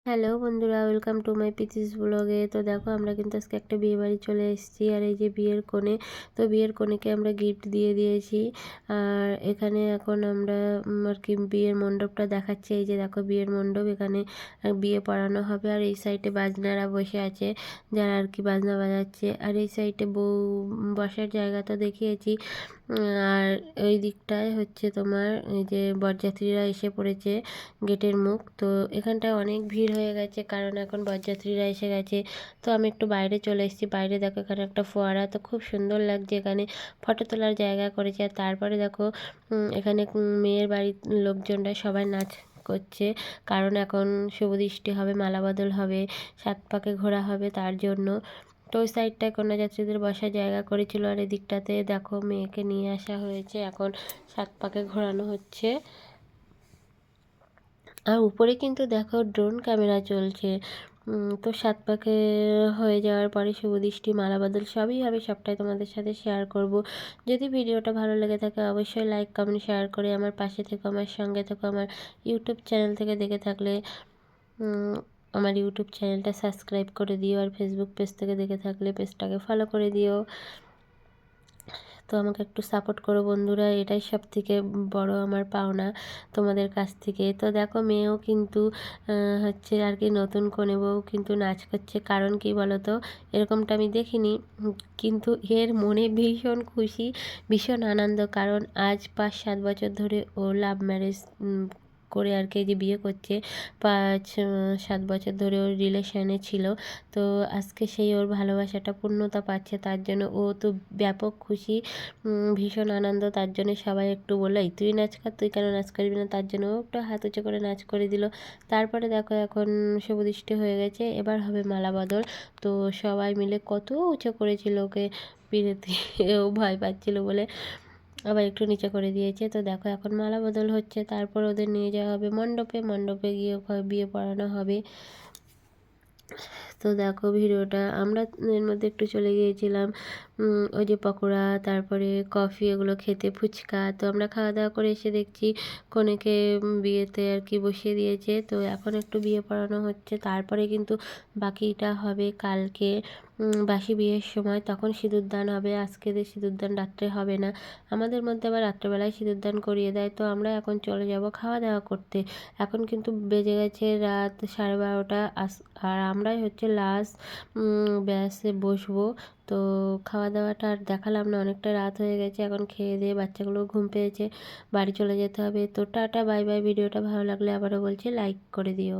Hello বন্ধুরা, welcome to my পিসিস ব্লগে। তো দেখো আমরা কিন্তু আজকে একটা বিয়ে বাড়ি চলে এসেছি। আর এই যে বিয়ের কোণে, তো বিয়ের কোণেকে আমরা গিফট দিয়ে দিয়েছি। আর এখানে এখন আমরা আর কি বিয়ের মণ্ডপটা দেখাচ্ছি। এই যে দেখো বিয়ের মণ্ডপ, এখানে বিয়ে পড়ানো হবে। আর এই সাইডে বাজনারা বসে আছে, যারা আর কি বাজনা বাজাচ্ছে। আর এই সাইডে বউ বসার জায়গা তো দেখিয়েছি। আর ওই দিকটায় হচ্ছে তোমার এই যে বরযাত্রীরা এসে পড়েছে, গেটের মুখ। তো এখানটায় অনেক ভিড় হয়ে গেছে, কারণ এখন বরযাত্রীরা এসে গেছে। তো আমি একটু বাইরে চলে এসেছি। বাইরে দেখো এখানে একটা ফোয়ারা, তো খুব সুন্দর লাগছে। এখানে ফটো তোলার জায়গা করেছে। আর তারপরে দেখো এখানে মেয়ের বাড়ির লোকজনরা সবাই নাচ করছে, কারণ এখন শুভ দৃষ্টি হবে, মালা বদল হবে, সাত পাকে ঘোরা হবে, তার জন্য। তো ওই সাইডটায় কন্যাযাত্রীদের বসার জায়গা করেছিল। আর এদিকটাতে দেখো মেয়েকে নিয়ে আসা হয়েছে, এখন সাত পাকে ঘোরানো হচ্ছে। আর উপরে কিন্তু দেখো ড্রোন ক্যামেরা চলছে। তো সাত পাকে হয়ে যাওয়ার পরে শুভদৃষ্টি, মালা বদল সবই হবে, সবটাই তোমাদের সাথে শেয়ার করব। যদি ভিডিওটা ভালো লেগে থাকে অবশ্যই লাইক কমেন্ট শেয়ার করে আমার পাশে থেকো, আমার সঙ্গে থেকো। আমার ইউটিউব চ্যানেল থেকে দেখে থাকলে আমার ইউটিউব চ্যানেলটা সাবস্ক্রাইব করে দিও। আর ফেসবুক পেজ থেকে দেখে থাকলে পেজটাকে ফলো করে দিও। তো আমাকে একটু সাপোর্ট করো বন্ধুরা, এটাই সব থেকে বড় আমার পাওনা তোমাদের কাছ থেকে। তো দেখো মেয়েও কিন্তু হচ্ছে আর কি নতুন কনে বউ কিন্তু নাচ করছে, কারণ কি বলো তো, এরকমটা আমি দেখিনি। কিন্তু এর মনে ভীষণ খুশি, ভীষণ আনন্দ, কারণ আজ 5-7 বছর ধরে ও লাভ ম্যারেজ করে আর কি যে বিয়ে করছে। 5-7 বছর ধরে ওর রিলেশনে ছিল। তো আজকে সেই ওর ভালোবাসাটা পূর্ণতা পাচ্ছে, তার জন্য ও তো ব্যাপক খুশি, ভীষণ আনন্দ। তার জন্য সবাই একটু বললো, এই তুই নাচ কর, তুই কেন নাচ করবি না, তার জন্য ও একটু হাত উঁচু করে নাচ করে দিল। তারপরে দেখো এখন শুভদৃষ্টি হয়ে গেছে, এবার হবে মালা বদল। তো সবাই মিলে কত উঁচু করেছিল ওকে বিয়েতে, ও ভয় পাচ্ছিল বলে আবার একটু নিচে করে দিয়েছে। তো দেখো এখন মালা বদল হচ্ছে, তারপর ওদের নিয়ে যাওয়া হবে মণ্ডপে, মণ্ডপে গিয়ে বিয়ে পড়ানো হবে। তো দেখো ভিডিওটা আমরা এর মধ্যে একটু চলে গিয়েছিলাম ওই যে পকোড়া, তারপরে কফি, এগুলো খেতে, ফুচকা। তো আমরা খাওয়া দাওয়া করে এসে দেখছি কনেকে বিয়েতে আর কি বসিয়ে দিয়েছে। তো এখন একটু বিয়ে পড়ানো হচ্ছে, তারপরে কিন্তু বাকিটা হবে কালকে বাসি বিয়ের সময়, তখন সিঁদুরদান হবে। আজকে সিঁদুরদান রাত্রে হবে না, আমাদের মধ্যে আবার রাত্রেবেলায় সিঁদুরদান করিয়ে দেয়। তো আমরা এখন চলে যাব খাওয়া দাওয়া করতে। এখন কিন্তু বেজে গেছে রাত 12:30। আর আমরাই হচ্ছে লাস্ট ব্যাসে বসবো। তো খাওয়া দাওয়াটা আর দেখালাম না, অনেকটা রাত হয়ে গেছে। এখন খেয়ে দিয়ে বাচ্চাগুলো ঘুম পেয়েছে, বাড়ি চলে যেতে হবে। তো টাটা বাই বাই। ভিডিওটা ভালো লাগলে আবারও বলছি লাইক করে দিও।